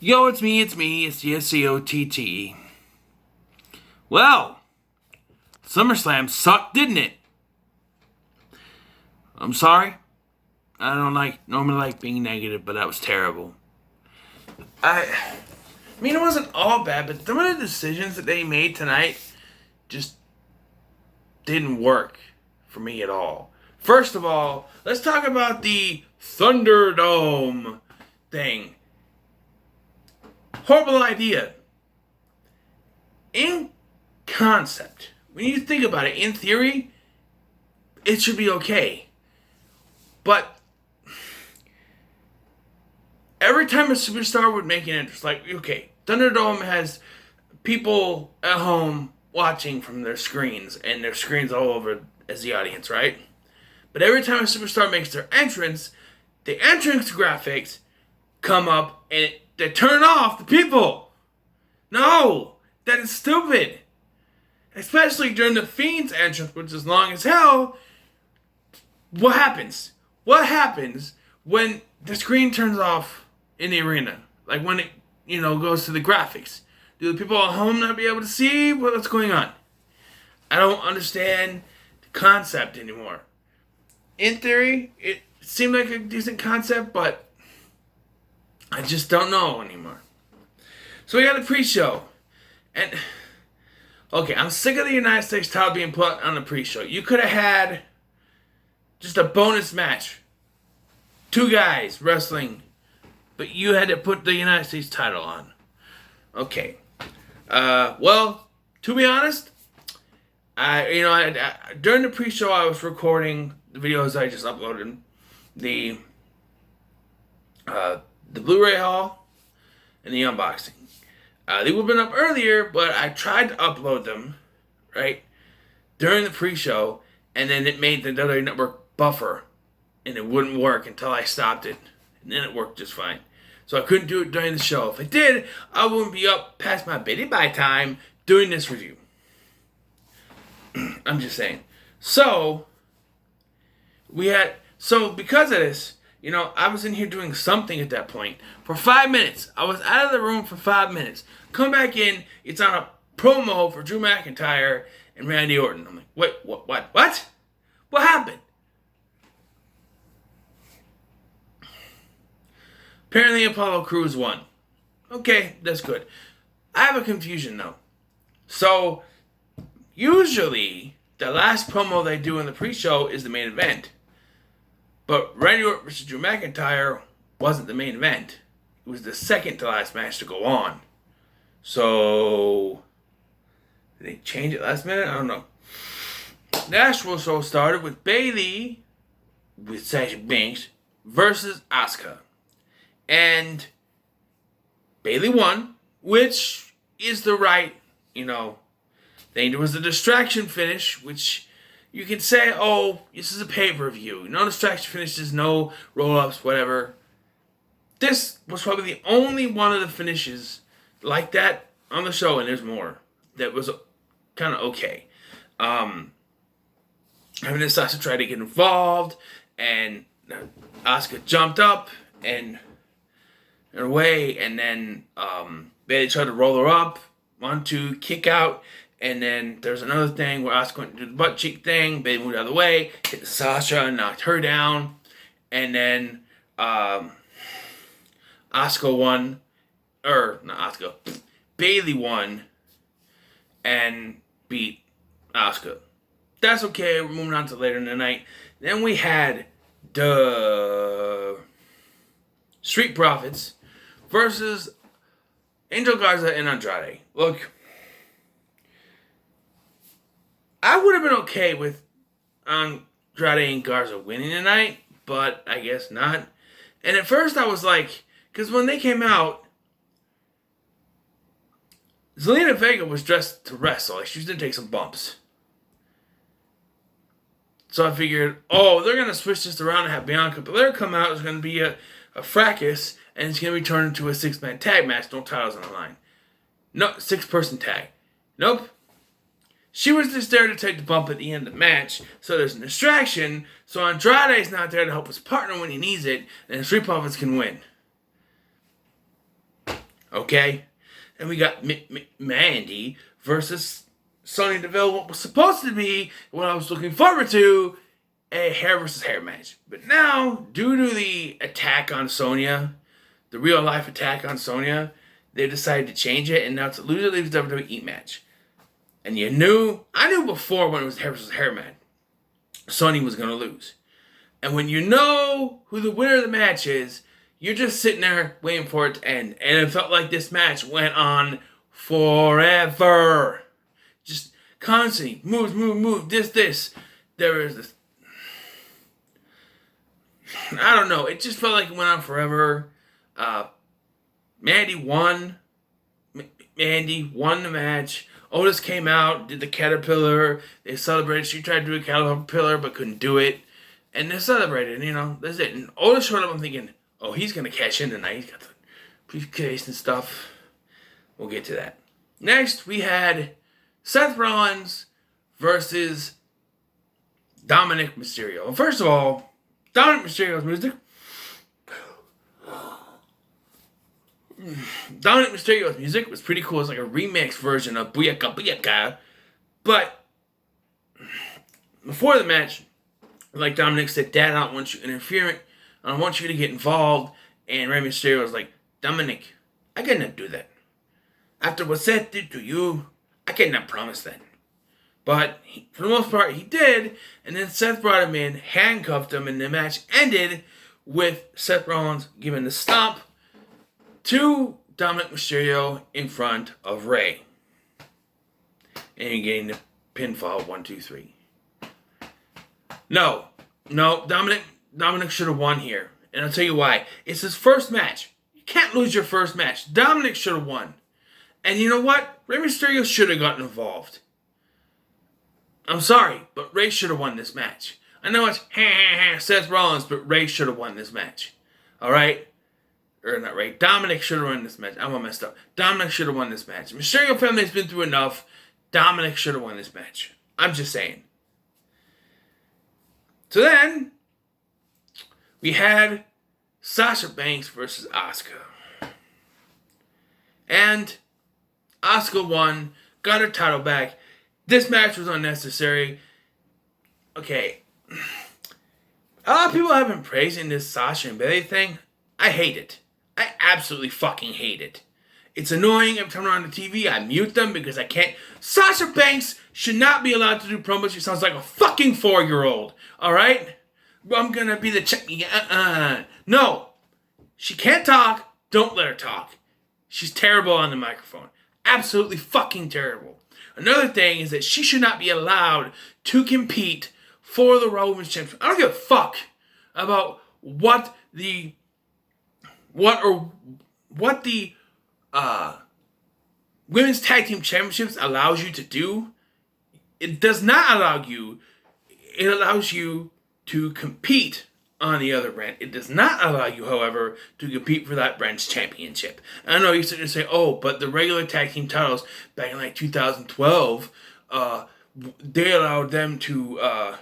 Yo, it's me, it's the SCOTT. Well, SummerSlam sucked, didn't it? I'm sorry. I don't normally like being negative, but that was terrible. I mean, it wasn't all bad, but some of the decisions that they made tonight just didn't work for me at all. First of all, let's talk about the Thunderdome thing. Horrible idea. In concept, when you think about it, in theory, it should be okay. But every time a superstar would make an entrance, like, okay, Thunderdome has people at home watching from their screens, and their screens all over as the audience, right? But every time a superstar makes their entrance, the entrance graphics come up and they turn off the people. No, that is stupid. Especially during the Fiend's entrance, which is long as hell. What happens? What happens when the screen turns off in the arena? Like when it, goes to the graphics. Do the people at home not be able to see what's going on? I don't understand the concept anymore. In theory, it seemed like a decent concept, but I just don't know anymore. So we got a pre-show. And, okay, I'm sick of the United States title being put on the pre-show. You could have had just a bonus match. 2 guys wrestling. But you had to put the United States title on. Okay. Well, to be honest, during the pre-show I was recording the videos I just uploaded. The Blu-ray haul and the unboxing. They would have been up earlier, but I tried to upload them, right, during the pre-show, and then it made the WWE Network buffer, and it wouldn't work until I stopped it, and then it worked just fine. So I couldn't do it during the show. If I did, I wouldn't be up past my biddy-bye time doing this review. I'm just saying. So because of this, I was in here doing something at that point for 5 minutes. I was out of the room for 5 minutes. Come back in, it's on a promo for Drew McIntyre and Randy Orton. I'm like, wait, what? What happened? Apparently Apollo Crews won. Okay, that's good. I have a confusion though. So, usually, the last promo they do in the pre-show is the main event. But Randy Orton versus Drew McIntyre wasn't the main event. It was the second to last match to go on. So, did they change it last minute? I don't know. The actual show started with Bayley, with Sasha Banks, versus Asuka. And Bayley won, which is the right, thing. There was a distraction finish, which you can say, oh, this is a pay-per-view. No distraction finishes, no roll-ups, whatever. This was probably the only one of the finishes like that on the show, and there's more, that was kind of okay. Sasha tried to get involved, and Asuka jumped up and away, and then Bayley tried to roll her up, 1, 2, kick out. And then there's another thing where Asuka went to do the butt cheek thing. Bayley moved out of the way, hit Sasha and knocked her down. And then Asuka won. Or, not Asuka. Bayley won and beat Asuka. That's okay. We're moving on to later in the night. Then we had the Street Profits versus Angel Garza and Andrade. Look, I would have been okay with Andrade and Garza winning tonight, but I guess not. And at first I was like, because when they came out, Zelina Vega was dressed to wrestle. Like, she was going to take some bumps. So I figured, they're going to switch this around and have Bianca Belair come out. It's going to be a fracas, and it's going to be turned into a 6-man tag match. No titles on the line. No, 6-person tag. Nope. She was just there to take the bump at the end of the match, so there's a distraction, so Andrade's not there to help his partner when he needs it, and the Street Profits can win. Okay? And we got Mandy versus Sonya Deville, what was supposed to be what I was looking forward to, a hair versus hair match. But now, due to the attack on Sonya, the real life attack on Sonya, they decided to change it, and now it's a loser leaves WWE match. And I knew before when it was hair versus hair match, Sonya was going to lose. And when you know who the winner of the match is, you're just sitting there waiting for it to end. And it felt like this match went on forever. Just constantly move, this. There was this. I don't know. It just felt like it went on forever. Mandy won the match. Otis came out, did the caterpillar. They celebrated. She tried to do a caterpillar but couldn't do it. And they celebrated, that's it. And Otis showed up, I'm thinking, oh, he's going to cash in tonight. He's got the briefcase and stuff. We'll get to that. Next, we had Seth Rollins versus Dominic Mysterio. Well, first of all, Dominic Mysterio's music. Dominic Mysterio's music was pretty cool. It's like a remix version of Booyaka Booyaka. But before the match, like Dominic said, Dad, I don't want you interfering. I don't want you to get involved. And Rey Mysterio was like, Dominic, I cannot do that. After what Seth did to you, I cannot promise that. But for the most part, he did. And then Seth brought him in, handcuffed him, and the match ended with Seth Rollins giving the stomp to Dominic Mysterio in front of Rey. And getting the pinfall 1, 2, 3. No, Dominic should have won here. And I'll tell you why. It's his first match. You can't lose your first match. Dominic should have won. And you know what? Rey Mysterio should have gotten involved. I'm sorry, but Rey should have won this match. I know it's Seth Rollins, but Rey should have won this match. Alright? Or not Rey. Dominic should have won this match. I'm all messed up. Dominic should have won this match. Mysterio family's been through enough. Dominic should have won this match. I'm just saying. So then, we had Sasha Banks versus Asuka. And Asuka won, got her title back. This match was unnecessary. Okay. A lot of people have been praising this Sasha and Bayley thing. I hate it. I absolutely fucking hate it. It's annoying every time I'm on the TV. I mute them because I can't. Sasha Banks should not be allowed to do promos. She sounds like a fucking 4-year-old. Alright? I'm gonna be the No. She can't talk. Don't let her talk. She's terrible on the microphone. Absolutely fucking terrible. Another thing is that she should not be allowed to compete for the Raw Women's Championship. I don't give a fuck about what the Women's Tag Team Championships allows you to do. It does not allow you. It allows you to compete on the other brand. It does not allow you, however, to compete for that brand's championship. I know you sit there and say, oh, but the regular tag team titles back in like 2012, they allowed them to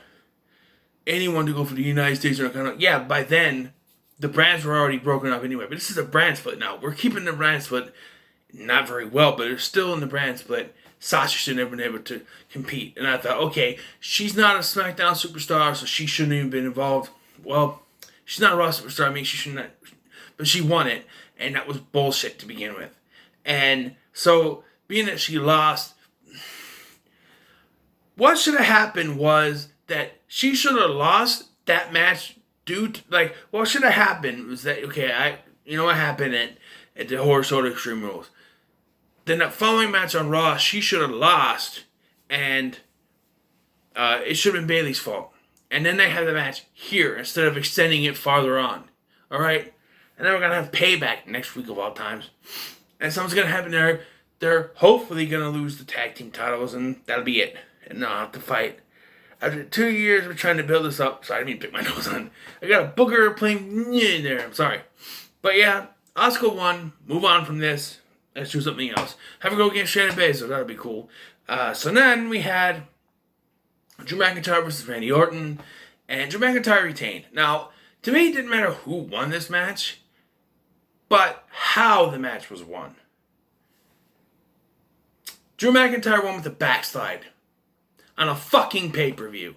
anyone to go for the United States or kind of. Yeah, by then the brands were already broken up anyway. But this is a brand split now. We're keeping the brand split not very well, but they're still in the brand split. Sasha should have been able to compete. And I thought, okay, she's not a SmackDown superstar, so she shouldn't even been involved. Well, she's not a Raw superstar. I mean, she shouldn't. But she won it, and that was bullshit to begin with. And so, being that she lost, what should have happened was that she should have lost that match due to, what should have happened was that, okay, you know what happened at the Horror Show Extreme Rules. Then that following match on Raw, she should have lost, and it should have been Bayley's fault. And then they had the match here instead of extending it farther on. Alright? And then we're going to have Payback next week of all times. And something's going to happen there. They're hopefully going to lose the tag team titles, and that'll be it. And they'll have to fight. After 2 years of trying to build this up, sorry, I didn't mean to pick my nose on. I got a booger playing in there. I'm sorry. But yeah, Asuka won. Move on from this. Let's do something else. Have her go against Shannon Baszler. That'll be cool. So then we had Drew McIntyre versus Randy Orton. And Drew McIntyre retained. Now, to me, it didn't matter who won this match. but how the match was won. Drew McIntyre won with a backslide on a fucking pay-per-view.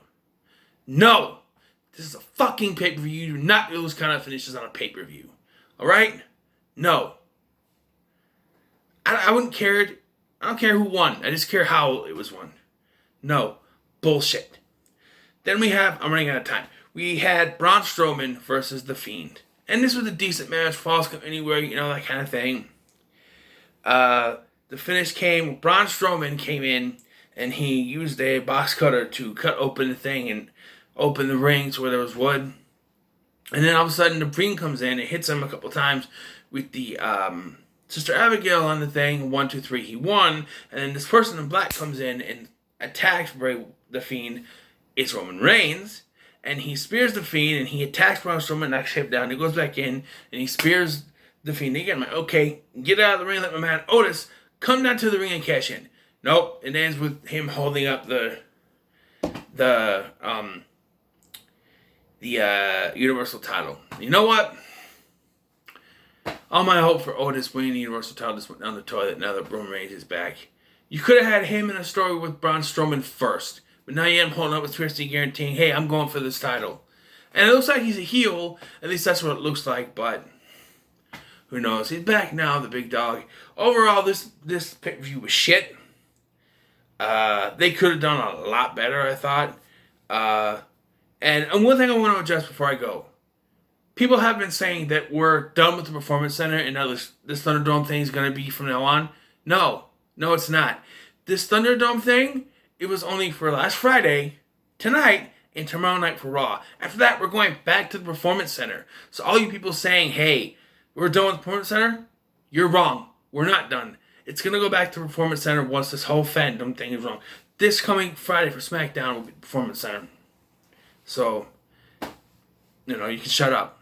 No, this is a fucking pay-per-view. You do not do those kind of finishes on a pay-per-view. Alright? No. I wouldn't care. I don't care who won. I just care how it was won. No. Bullshit. Then we have, I'm running out of time. We had Braun Strowman versus The Fiend. And this was a decent match. Falls come anywhere, that kind of thing. The finish came, Braun Strowman came in and he used a box cutter to cut open the thing and open the ring to where there was wood. And then all of a sudden the Fiend comes in and hits him a couple times with the Sister Abigail on the thing. 1, 2, 3, he won. And then this person in black comes in and attacks the Fiend. It's Roman Reigns. And he spears the Fiend and he attacks Braun Strowman, knocks him down. He goes back in and he spears the Fiend again. I'm like, okay, get out of the ring, let my man Otis come down to the ring and cash in. Nope, it ends with him holding up the Universal title. You know what? All my hope for Otis winning the Universal title just went down the toilet now that Roman Reigns is back. You could have had him in a story with Braun Strowman first, but now you have him holding up with Twisty guaranteeing, hey, I'm going for this title. And it looks like he's a heel, at least that's what it looks like, but who knows? He's back now, the big dog. Overall, this pay-per-view was shit. They could have done a lot better, I thought. And one thing I want to address before I go. People have been saying that we're done with the Performance Center and now this Thunderdome thing is going to be from now on. No, it's not. This Thunderdome thing, it was only for last Friday, tonight, and tomorrow night for Raw. After that, we're going back to the Performance Center. So all you people saying, hey, we're done with the Performance Center, you're wrong. We're not done. It's going to go back to Performance Center once this whole fandom thing is wrong. This coming Friday for SmackDown will be Performance Center. So, you can shut up.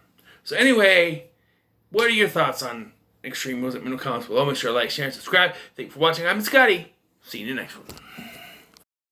So anyway, what are your thoughts on Extreme Rules? Let me know in the comments below. Make sure to like, share, and subscribe. Thank you for watching. I'm Scotty. See you in the next one.